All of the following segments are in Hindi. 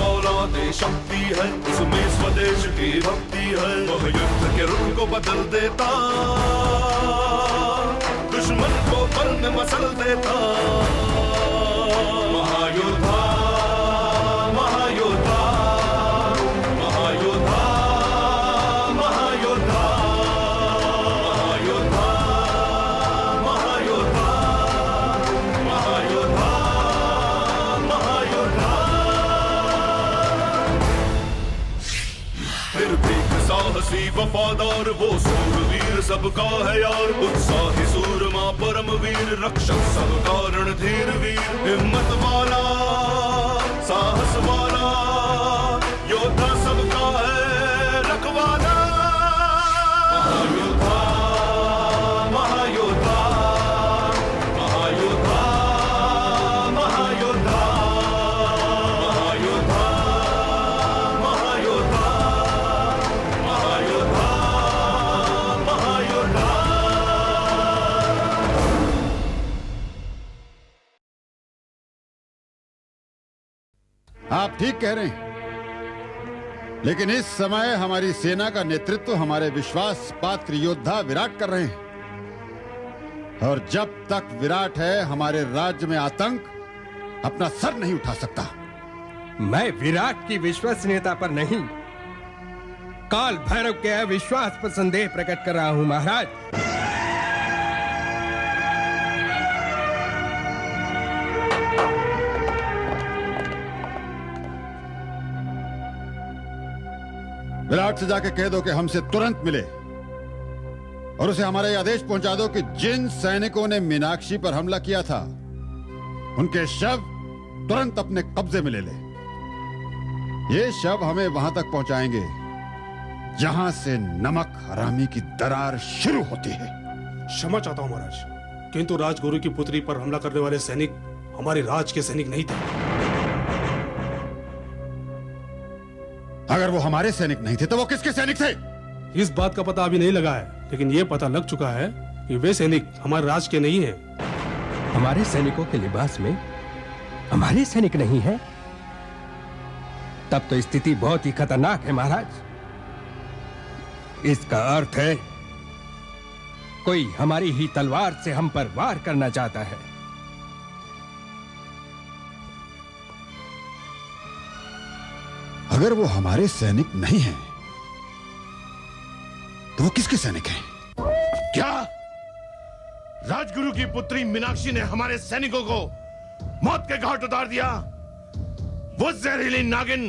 फौलादे शक्ति है, उसमें स्वदेश की भक्ति है। वह युद्ध के रुख को बदल देता, दुश्मन को पल में मसल देता। महायोद्धा, महायोद्धा, महायोद्धा, महायोद्धा, महायोद्धा, महायोद्धा, महायोद्धा, महायोद्धा। निर्भीक साहसी वफादार वो सूरवीर सबका है यार, उत्साही सूरमा परमवीर रक्षक सबका रणधीर वीर। हिम्मत वाला साहस वाला योद्धा सबका है रखवाला। महायोद्धा, महायोद्धा, महायोद्धा, महायोद्धा, महायोद्धा, महायोद्धा, महायोद्धा, महायोद्धा। आप ठीक कह रहे हैं, लेकिन इस समय हमारी सेना का नेतृत्व हमारे विश्वास पात्र योद्धा विराट कर रहे हैं। और जब तक विराट है, हमारे राज्य में आतंक अपना सर नहीं उठा सकता। मैं विराट की विश्वसनीयता पर नहीं, काल भैरव के अविश्वास पर संदेह प्रकट कर रहा हूं महाराज। विराट से जाके कह दो कि हमसे तुरंत मिले, और उसे हमारा यह आदेश पहुंचा दो कि जिन सैनिकों ने मीनाक्षी पर हमला किया था, उनके शव तुरंत अपने कब्जे में ले ले। ये शव हमें वहां तक पहुंचाएंगे जहां से नमक हरामी की दरार शुरू होती है। क्षमा चाहता हूं महाराज, किंतु राजगुरु की पुत्री पर हमला करने वाले सैनिक हमारे राज के सैनिक नहीं थे। अगर वो हमारे सैनिक नहीं थे तो वो किसके सैनिक थे? इस बात का पता अभी नहीं लगा है, लेकिन ये पता लग चुका है कि वे सैनिक हमारे राज के नहीं हैं। हमारे सैनिकों के लिबास में हमारे सैनिक नहीं हैं? तब तो स्थिति बहुत ही खतरनाक है महाराज। इसका अर्थ है कोई हमारी ही तलवार से हम पर वार करना चाहता है। अगर वो हमारे सैनिक नहीं हैं, तो वो किसके सैनिक हैं? क्या राजगुरु की पुत्री मीनाक्षी ने हमारे सैनिकों को मौत के घाट उतार दिया? वो जहरीली नागिन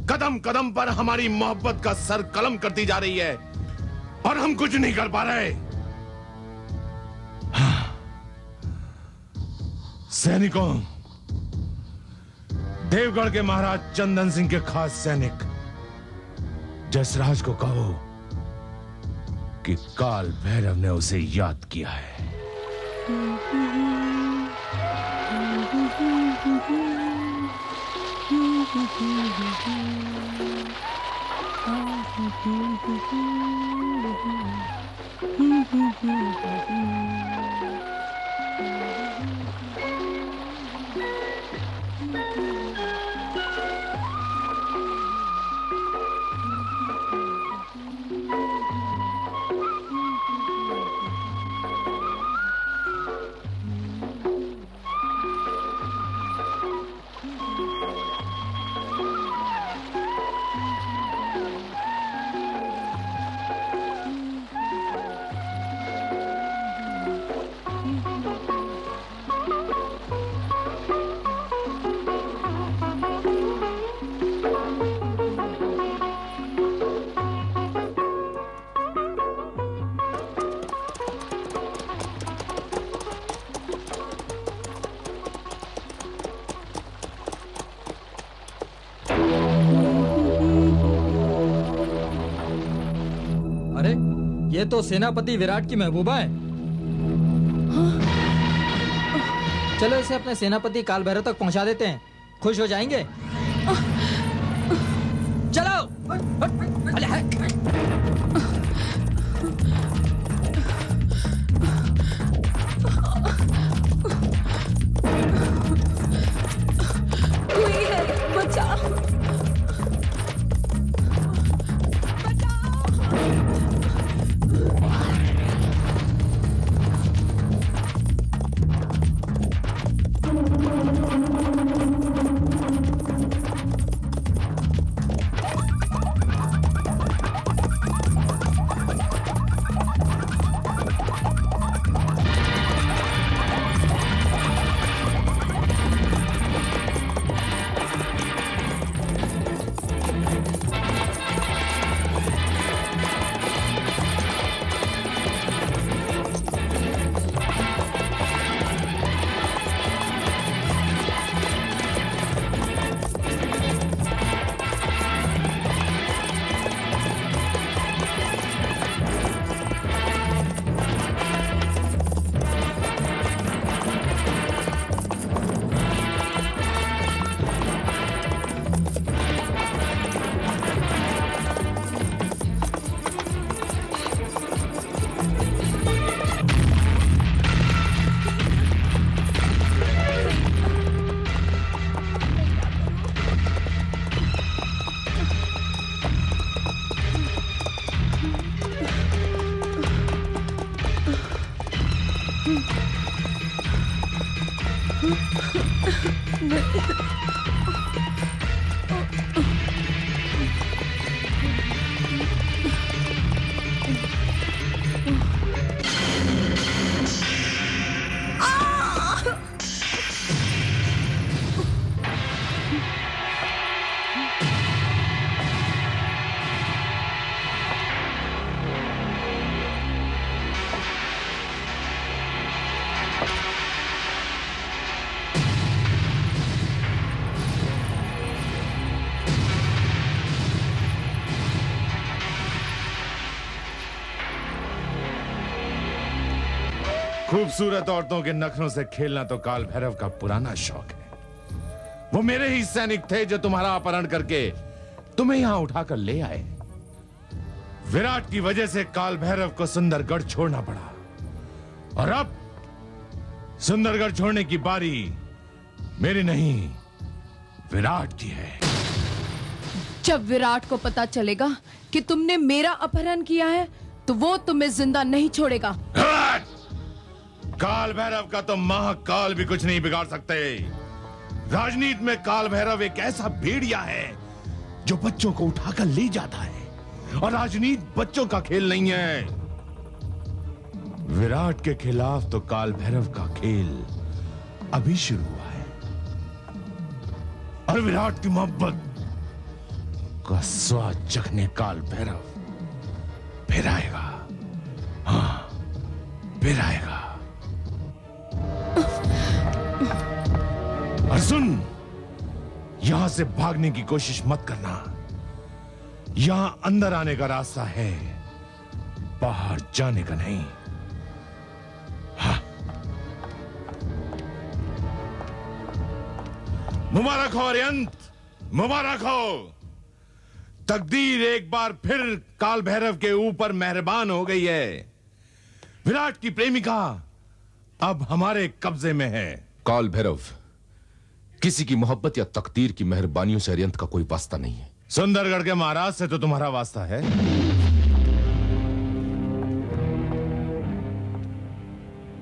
कदम कदम पर हमारी मोहब्बत का सर कलम करती जा रही है और हम कुछ नहीं कर पा रहे। सैनिकों, देवगढ़ के महाराज चंदन सिंह के खास सैनिक जसराज को कहो कि काल भैरव ने उसे याद किया है। ये तो सेनापति विराट की महबूबा है। चलो इसे अपने सेनापति काल भैरव तक पहुंचा देते हैं, खुश हो जाएंगे। चलो। कोई है, बचाओ। खूबसूरत औरतों के नखरों से खेलना तो काल भैरव का पुराना शौक है। वो मेरे ही सैनिक थे जो तुम्हारा अपहरण करके तुम्हें यहां उठाकर ले आए। विराट की वजह से काल भैरव को सुंदरगढ़ छोड़ना पड़ा और अब सुंदरगढ़ छोड़ने की बारी मेरी नहीं, विराट की है। जब विराट को पता चलेगा कि तुमने मेरा अपहरण किया है तो वो तुम्हें जिंदा नहीं छोड़ेगा। काल भैरव का तो महाकाल भी कुछ नहीं बिगाड़ सकते। राजनीति में काल भैरव एक ऐसा भेड़िया है जो बच्चों को उठाकर ले जाता है, और राजनीति बच्चों का खेल नहीं है। विराट के खिलाफ तो काल भैरव का खेल अभी शुरू हुआ है, और विराट की मोहब्बत का स्वाद चखने काल भैरव फिर आएगा। हाँ, फिर आएगा। और सुन, यहां से भागने की कोशिश मत करना। यहां अंदर आने का रास्ता है, बाहर जाने का नहीं। हाँ। मुबारक हो अरियंत, मुबारक हो। तकदीर एक बार फिर काल भैरव के ऊपर मेहरबान हो गई है। विराट की प्रेमिका अब हमारे कब्जे में है। काल भैरव, किसी की मोहब्बत या तकदीर की मेहरबानियों से अरियंत का कोई वास्ता नहीं है। सुंदरगढ़ के महाराज से तो तुम्हारा वास्ता है।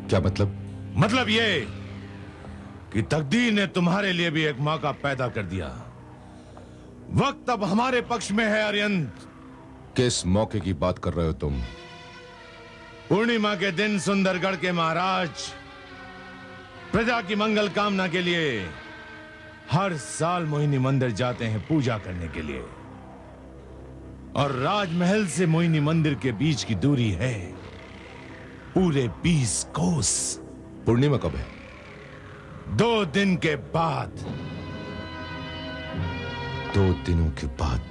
क्या मतलब? मतलब ये कि तकदीर ने तुम्हारे लिए भी एक मौका पैदा कर दिया। वक्त अब हमारे पक्ष में है अरियंत। किस मौके की बात कर रहे हो तुम? पूर्णिमा के दिन सुंदरगढ़ के महाराज प्रजा की मंगल कामना के लिए हर साल मोहिनी मंदिर जाते हैं पूजा करने के लिए, और राजमहल से मोहिनी मंदिर के बीच की दूरी है पूरे 20 कोस। पूर्णिमा कब है? 2 दिन के बाद। 2 दिनों के बाद,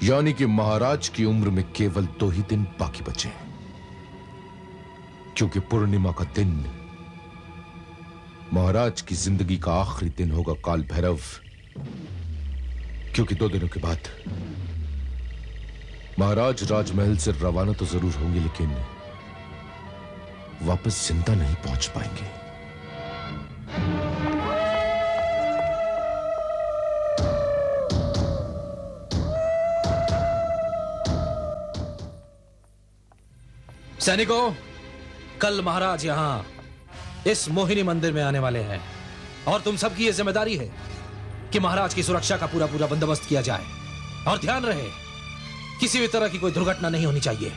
यानी कि महाराज की उम्र में केवल 2 ही दिन बाकी बचे हैं, क्योंकि पूर्णिमा का दिन महाराज की जिंदगी का आखिरी दिन होगा काल भैरव। क्योंकि 2 दिनों के बाद महाराज राजमहल से रवाना तो जरूर होंगे, लेकिन वापस जिंदा नहीं पहुंच पाएंगे। सैनिकों, कल महाराज यहां इस मोहिनी मंदिर में आने वाले हैं, और तुम सबकी यह जिम्मेदारी है कि महाराज की सुरक्षा का पूरा पूरा बंदोबस्त किया जाए। और ध्यान रहे, किसी भी तरह की कोई दुर्घटना नहीं होनी चाहिए।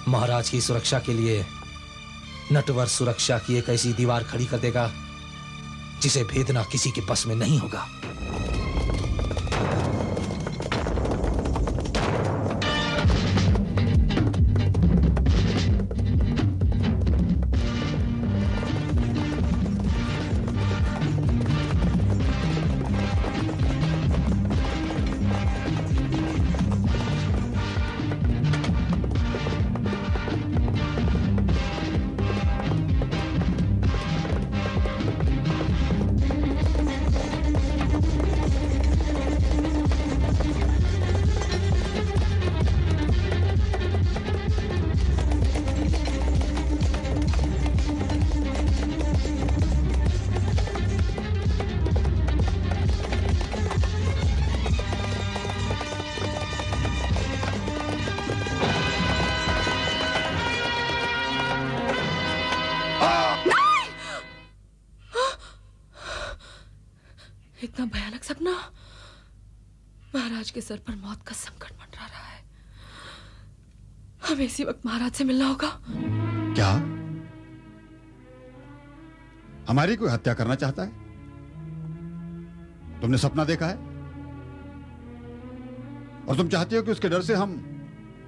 महाराज की सुरक्षा के लिए नटवर सुरक्षा की एक ऐसी दीवार खड़ी कर देगा जिसे भेदना किसी के बस में नहीं होगा। इतना भयानक सपना। महाराज के सर पर मौत का संकट मंडरा रहा है। हमें इसी वक्त महाराज से मिलना होगा। क्या हमारी कोई हत्या करना चाहता है? तुमने सपना देखा है और तुम चाहती हो कि उसके डर से हम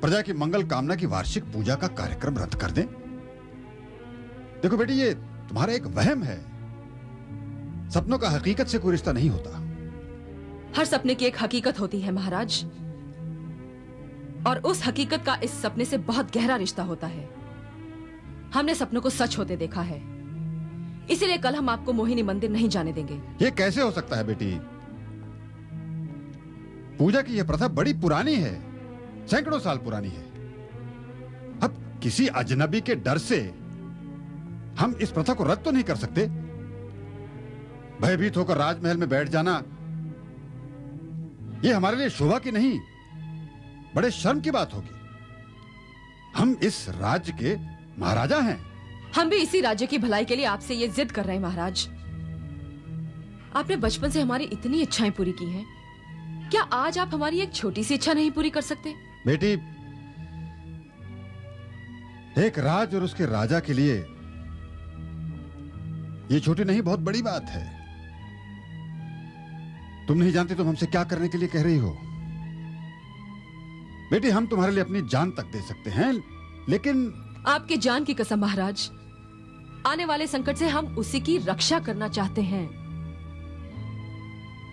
प्रजा की मंगल कामना की वार्षिक पूजा का कार्यक्रम रद्द कर दें? देखो बेटी, ये तुम्हारा एक वहम है। सपनों का हकीकत से कोई रिश्ता नहीं होता। हर सपने की एक हकीकत होती है महाराज। और उस हकीकत का इस सपने से बहुत गहरा रिश्ता होता है। हमने सपनों को सच होते देखा है, इसीलिए कल हम आपको मोहिनी मंदिर नहीं जाने देंगे। ये कैसे हो सकता है बेटी? पूजा की यह प्रथा बड़ी पुरानी है, सैकड़ों साल पुरानी है। अब किसी अजनबी के डर से हम इस प्रथा को रद्द तो नहीं कर सकते। भयभीत होकर राजमहल में बैठ जाना यह हमारे लिए शोभा की नहीं, बड़े शर्म की बात होगी। हम इस राज्य के महाराजा हैं। हम भी इसी राज्य की भलाई के लिए आपसे ये जिद कर रहे हैं महाराज। आपने बचपन से हमारी इतनी इच्छाएं पूरी की हैं, क्या आज आप हमारी एक छोटी सी इच्छा नहीं पूरी कर सकते? बेटी, एक राज और उसके राजा के लिए ये छोटी नहीं बहुत बड़ी बात है। तुम नहीं जानती तुम हमसे क्या करने के लिए कह रही हो। बेटी, हम तुम्हारे लिए अपनी जान तक दे सकते हैं, लेकिन आपकी जान की कसम महाराज, आने वाले संकट से हम उसी की रक्षा करना चाहते हैं।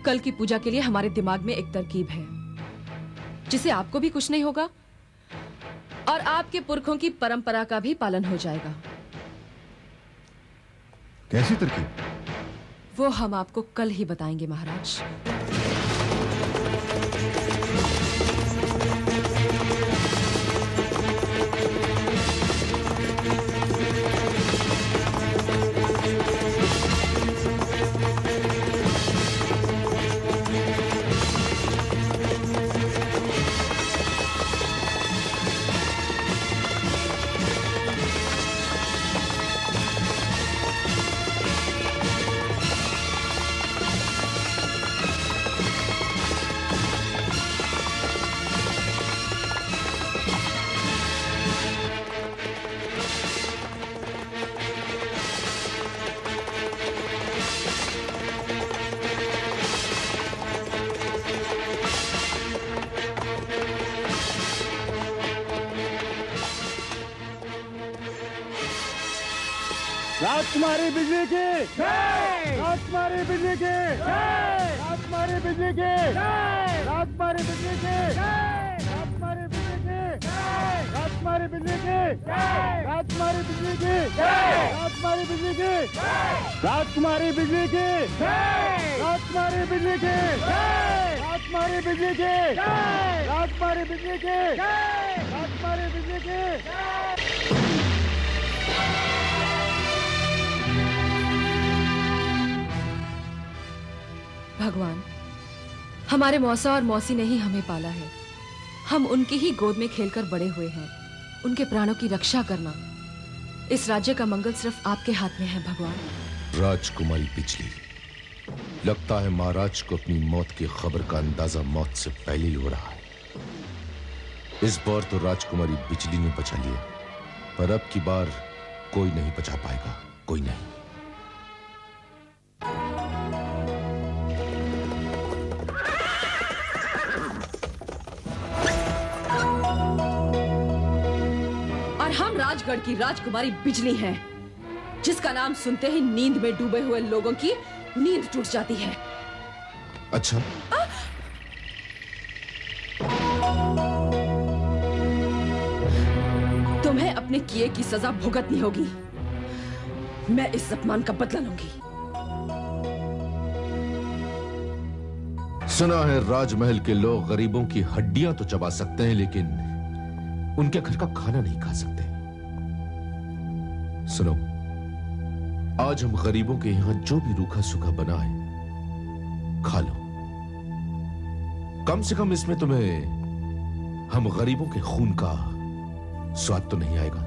कल की पूजा के लिए हमारे दिमाग में एक तरकीब है जिसे आपको भी कुछ नहीं होगा और आपके पुरखों की परंपरा का भी पालन हो जाएगा। कैसी तरकीब? वो हम आपको कल ही बताएंगे महाराज। राजकुमारी बिजली की राजकुमारी बिजली की राजकुमारी बिजली की राजकुमारी बिजली की राजकुमारी बिजली की राजकुमारी बिजली की राजकुमारी बिजली की राजकुमारी बिजली की राजकुमारी बिजली की राजकुमारी बिजली की राजकुमारी बिजली की राजकुमारी बिजली की राजकुमारी बिजली की। भगवान, हमारे मौसा और मौसी ने ही हमें पाला है। हम उनकी ही गोद में खेलकर बड़े हुए हैं। उनके प्राणों की रक्षा करना, इस राज्य का मंगल सिर्फ आपके हाथ में है भगवान। राजकुमारी बिजली, लगता है महाराज को अपनी मौत की खबर का अंदाजा मौत से पहले ही हो रहा है। इस बार तो राजकुमारी बिजली ने बचा लिया, पर अब की बार कोई नहीं बचा पाएगा, कोई नहीं। राजगढ़ की राजकुमारी बिजली है, जिसका नाम सुनते ही नींद में डूबे हुए लोगों की नींद टूट जाती है। अच्छा, तुम्हें अपने किए की सजा भुगतनी होगी। मैं इस अपमान का बदला लूंगी। सुना है राजमहल के लोग गरीबों की हड्डियां तो चबा सकते हैं, लेकिन उनके घर का खाना नहीं खा सकते। सुनो, आज हम गरीबों के यहां जो भी रूखा सूखा बना है खा लो। कम से कम इसमें तुम्हें हम गरीबों के खून का स्वाद तो नहीं आएगा।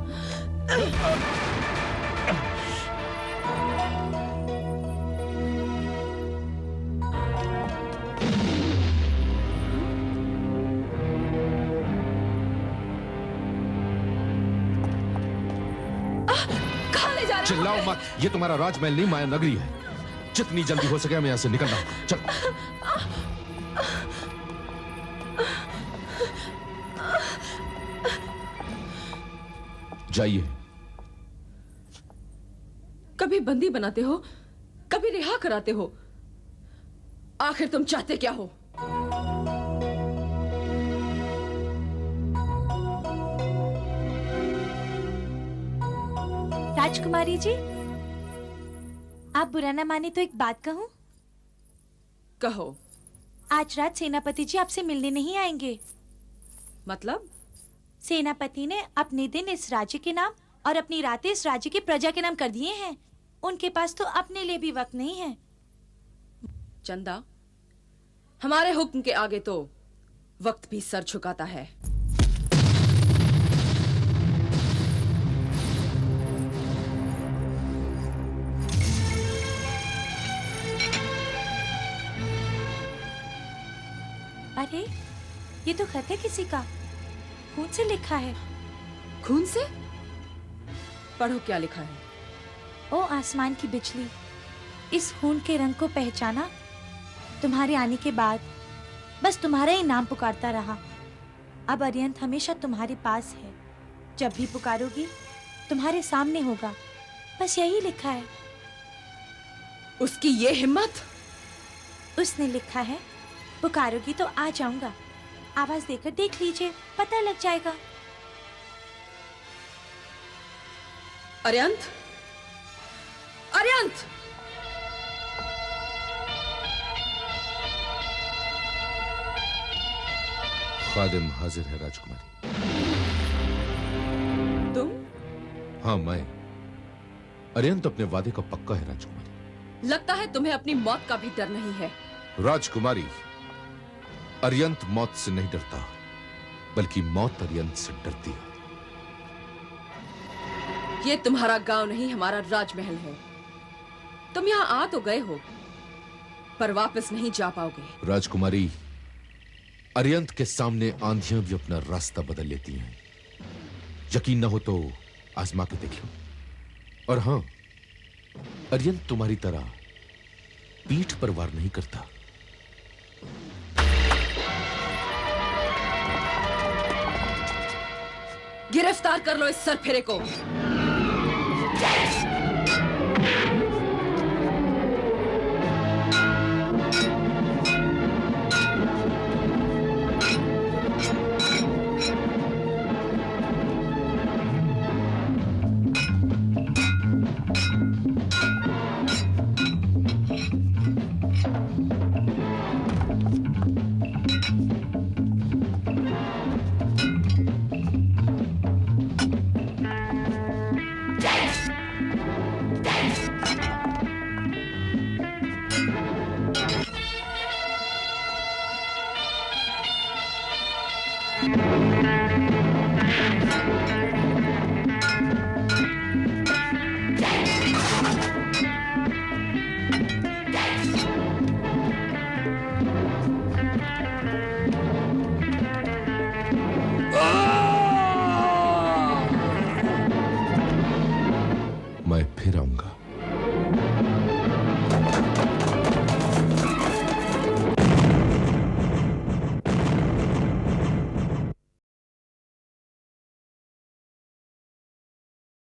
चिल्लाओ मत, ये तुम्हारा राजमहल नहीं, माया नगरी है। जितनी जल्दी हो सके हमें यहां से निकलना होगा। चल। जाइए। कभी बंदी बनाते हो, कभी रिहा कराते हो, आखिर तुम चाहते क्या हो? राजकुमारी जी, आप बुरा न माने तो एक बात कहूँ? कहो। आज रात सेनापति जी आपसे मिलने नहीं आएंगे। मतलब? सेनापति ने अपने दिन इस राज्य के नाम और अपनी रातें इस राज्य की प्रजा के नाम कर दिए हैं। उनके पास तो अपने लिए भी वक्त नहीं है। चंदा, हमारे हुक्म के आगे तो वक्त भी सर झुकाता है। अरे, ये तो खत है किसी का। खून से लिखा है। खून से? पढ़ो क्या लिखा है। ओ आसमान की बिजली, इस खून के रंग को पहचाना। तुम्हारे आने के बाद बस तुम्हारा ही नाम पुकारता रहा। अब अरियंत हमेशा तुम्हारे पास है। जब भी पुकारोगी तुम्हारे सामने होगा। बस यही लिखा है। उसकी ये हिम्मत! उसने लिखा है, पुकारोगी तो आ जाऊंगा। आवाज देकर देख लीजिए, पता लग जाएगा। अरियंत! अरियंत! खादिम हाजिर है राजकुमारी। तुम? हाँ, मैं। अरियंत अपने वादे का पक्का है राजकुमारी। लगता है तुम्हें अपनी मौत का भी डर नहीं है। राजकुमारी, अरियंत मौत से नहीं डरता, बल्कि मौत अरियंत से डरती है। ये तुम्हारा गांव नहीं, हमारा राजमहल है। तुम यहाँ आ तो गए हो, पर वापस नहीं जा पाओगे। राजकुमारी, अरियंत के सामने आंधियां भी अपना रास्ता बदल लेती हैं। यकीन न हो तो आजमा के देख लो। और हां, अरियंत तुम्हारी तरह पीठ पर वार नहीं करता। गिरफ्तार कर लो इस सरफिरे को। है